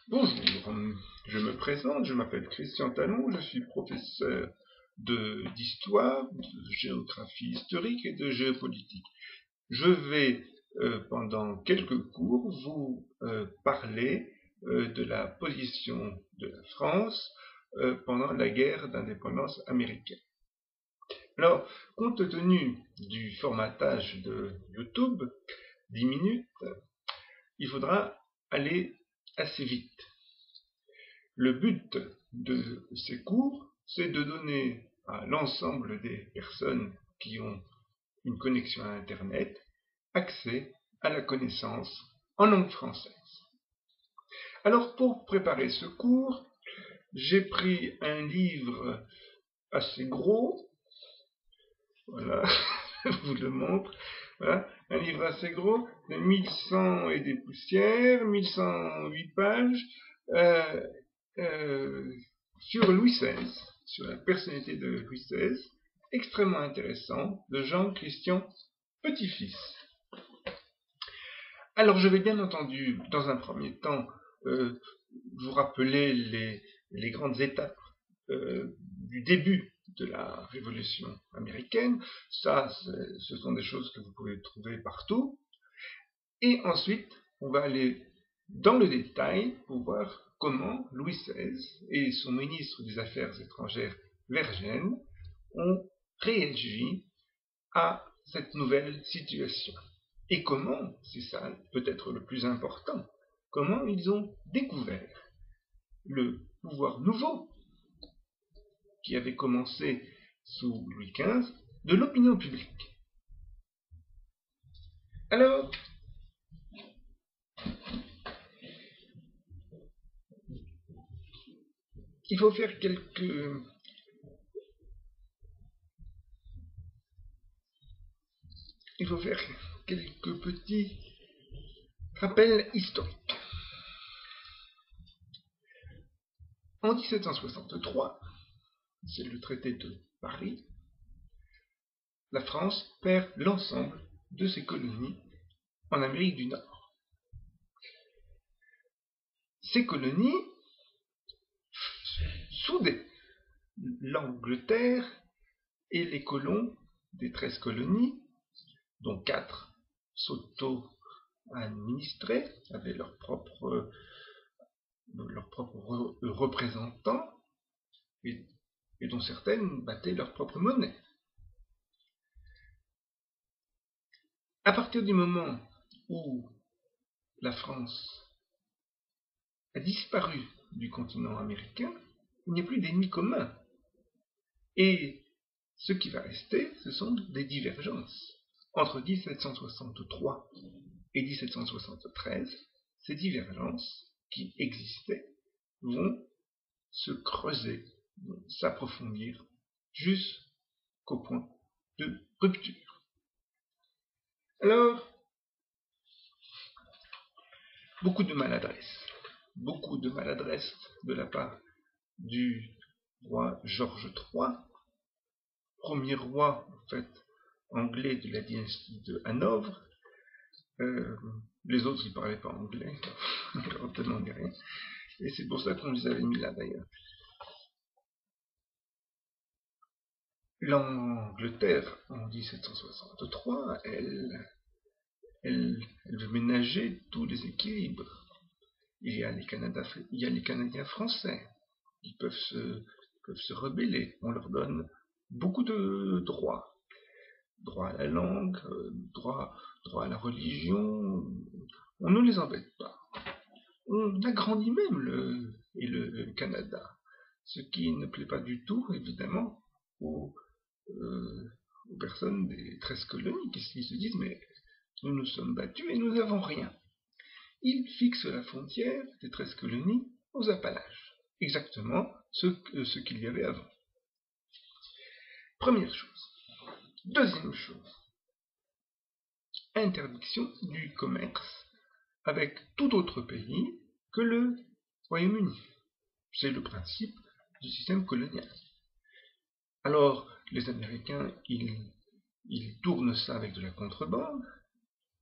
Bonjour, je me présente, je m'appelle Christian Talon, je suis professeur d'histoire, de géographie historique et de géopolitique. Je vais, pendant quelques cours, vous parler de la position de la France pendant la guerre d'indépendance américaine. Alors, compte tenu du formatage de YouTube, 10 minutes, il faudra aller assez vite. Le but de ces cours, c'est de donner à l'ensemble des personnes qui ont une connexion à Internet accès à la connaissance en langue française. Alors, pour préparer ce cours, j'ai pris un livre assez gros, voilà, je vous le montre, voilà, un livre assez gros, de 1100 et des poussières, 1108 pages, sur Louis XVI, sur la personnalité de Louis XVI, extrêmement intéressant, de Jean-Christian Petit-Fils. Alors je vais bien entendu, dans un premier temps, vous rappeler les grandes étapes du début de la Révolution américaine. Ça, ce sont des choses que vous pouvez trouver partout. Et ensuite, on va aller dans le détail pour voir comment Louis XVI et son ministre des Affaires étrangères, Vergennes, ont réagi à cette nouvelle situation. Et comment, c'est ça peut-être le plus important, comment ils ont découvert le pouvoir nouveau qui avait commencé sous Louis XV de l'opinion publique. Alors, il faut faire quelques petits rappels historiques. En 1763, c'est le traité de Paris, la France perd l'ensemble de ses colonies en Amérique du Nord. Ces colonies soudaient l'Angleterre et les colons des 13 colonies, dont 4 s'auto-administraient, avaient leurs propres représentants, et dont certaines battaient leur propre monnaie. À partir du moment où la France a disparu du continent américain, il n'y a plus d'ennemis communs. Et ce qui va rester, ce sont des divergences. Entre 1763 et 1773, ces divergences qui existaient vont se creuser, vont s'approfondir jusqu'au point de rupture. Alors, beaucoup de maladresse de la part du roi George III, premier roi en fait anglais de la dynastie de Hanovre. Les autres ils parlaient pas anglais, on leur demandait rien, et c'est pour ça qu'on les avait mis là d'ailleurs. L'Angleterre en 1763, elle veut ménager tous les équilibres. Il y a les Canadiens français qui peuvent se rebeller. On leur donne beaucoup de droits. Droit à la langue, droit à la religion. On ne les embête pas. On agrandit même le Canada. Ce qui ne plaît pas du tout, évidemment, aux personnes des 13 colonies qui se disent « mais nous nous sommes battus et nous n'avons rien ». Il fixe la frontière des 13 colonies aux Appalaches, exactement ce qu'il y avait avant. Première chose. Deuxième chose, interdiction du commerce avec tout autre pays que le Royaume-Uni. C'est le principe du système colonial. Alors, les Américains, ils tournent ça avec de la contrebande,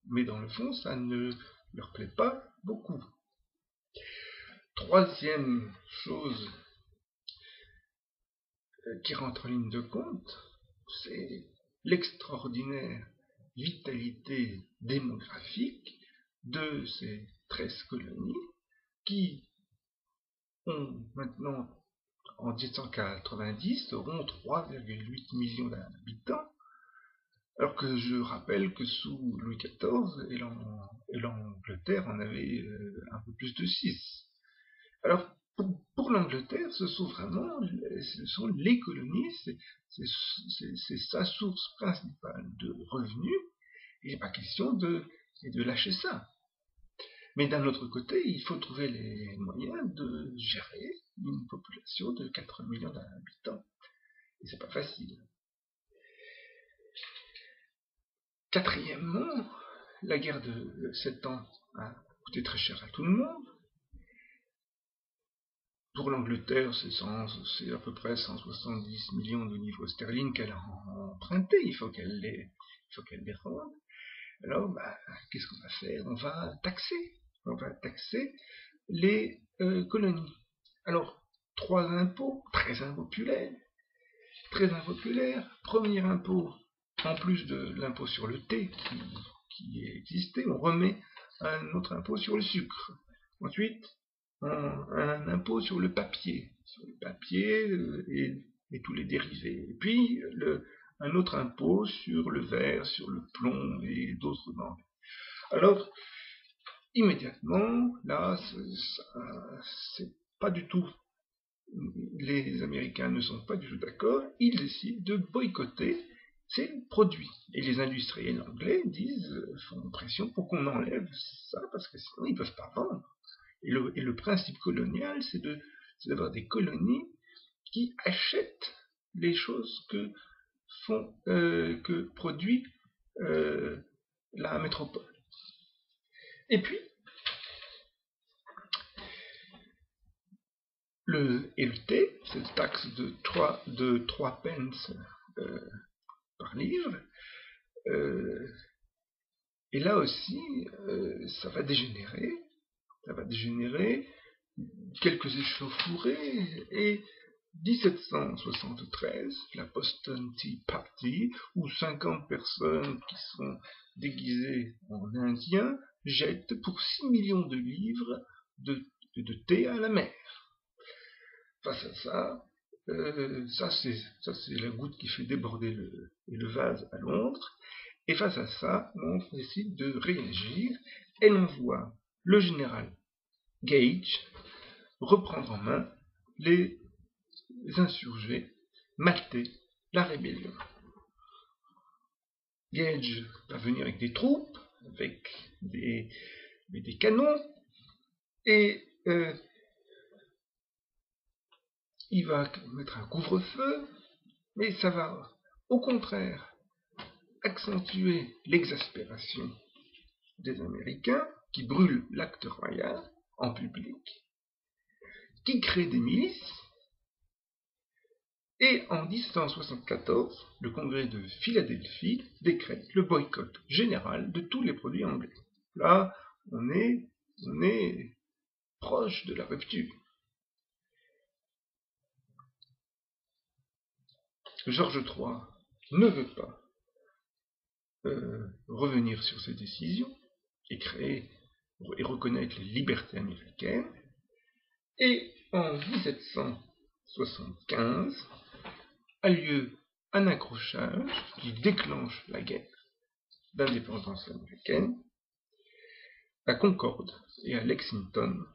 mais dans le fond, ça ne leur plaît pas beaucoup. troisième chose qui rentre en ligne de compte, c'est l'extraordinaire vitalité démographique de ces 13 colonies qui ont maintenant, en 1790, auront 3,8 millions d'habitants, alors que je rappelle que sous Louis XIV, et l'Angleterre en avait un peu plus de 6. Alors, pour l'Angleterre, ce sont les colonies, c'est sa source principale de revenus. Il n'est pas question de lâcher ça. Mais d'un autre côté, il faut trouver les moyens de gérer une population de 4 millions d'habitants. Et c'est pas facile. Quatrièmement, la guerre de 7 ans a coûté très cher à tout le monde. Pour l'Angleterre, c'est à peu près 170 millions de livres sterling qu'elle a emprunté. Il faut qu'elle les rende. Alors, qu'est-ce qu'on va faire? On va taxer les colonies. Alors, 3 impôts très impopulaires. Premier impôt, en plus de l'impôt sur le thé qui existait, on remet un autre impôt sur le sucre. Ensuite, un impôt sur le papier, et tous les dérivés. Et puis, un autre impôt sur le verre, sur le plomb et d'autres denrées. Alors, immédiatement, là, c'est pas du tout, les Américains ne sont pas du tout d'accord, ils décident de boycotter ces produits. Et les industriels anglais font pression pour qu'on enlève ça, parce que sinon ils ne peuvent pas vendre. Et le principe colonial, c'est d'avoir des colonies qui achètent les choses que produit la métropole. Et puis, le thé, cette taxe de 3 pence par livre, et là aussi, ça va dégénérer, quelques échauffourées, et 1773, la Boston Tea Party, où 50 personnes qui sont déguisées en indiens jettent pour 6 millions de livres de thé à la mer. Face à ça, ça c'est la goutte qui fait déborder le vase à Londres, et face à ça, Londres décide de réagir. Elle envoie le général Gage reprendre en main les insurgés, mater la rébellion. Gage va venir avec des troupes, avec des canons, et il va mettre un couvre-feu, mais ça va au contraire accentuer l'exaspération des Américains qui brûlent l'acte royal en public, qui créent des milices. Et en 1774, le congrès de Philadelphie décrète le boycott général de tous les produits anglais. Là, on est proche de la rupture. George III ne veut pas revenir sur ses décisions et reconnaître les libertés américaines. Et en 1775 a lieu un accrochage qui déclenche la guerre d'indépendance américaine à Concorde et à Lexington,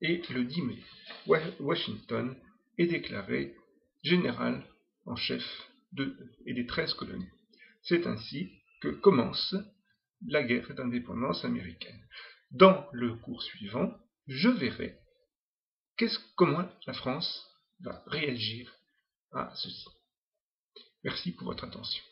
et le 10 mai, Washington est déclaré général en chef des 13 colonies. C'est ainsi que commence la guerre d'indépendance américaine. Dans le cours suivant, je verrai comment la France va réagir à ceci. Merci pour votre attention.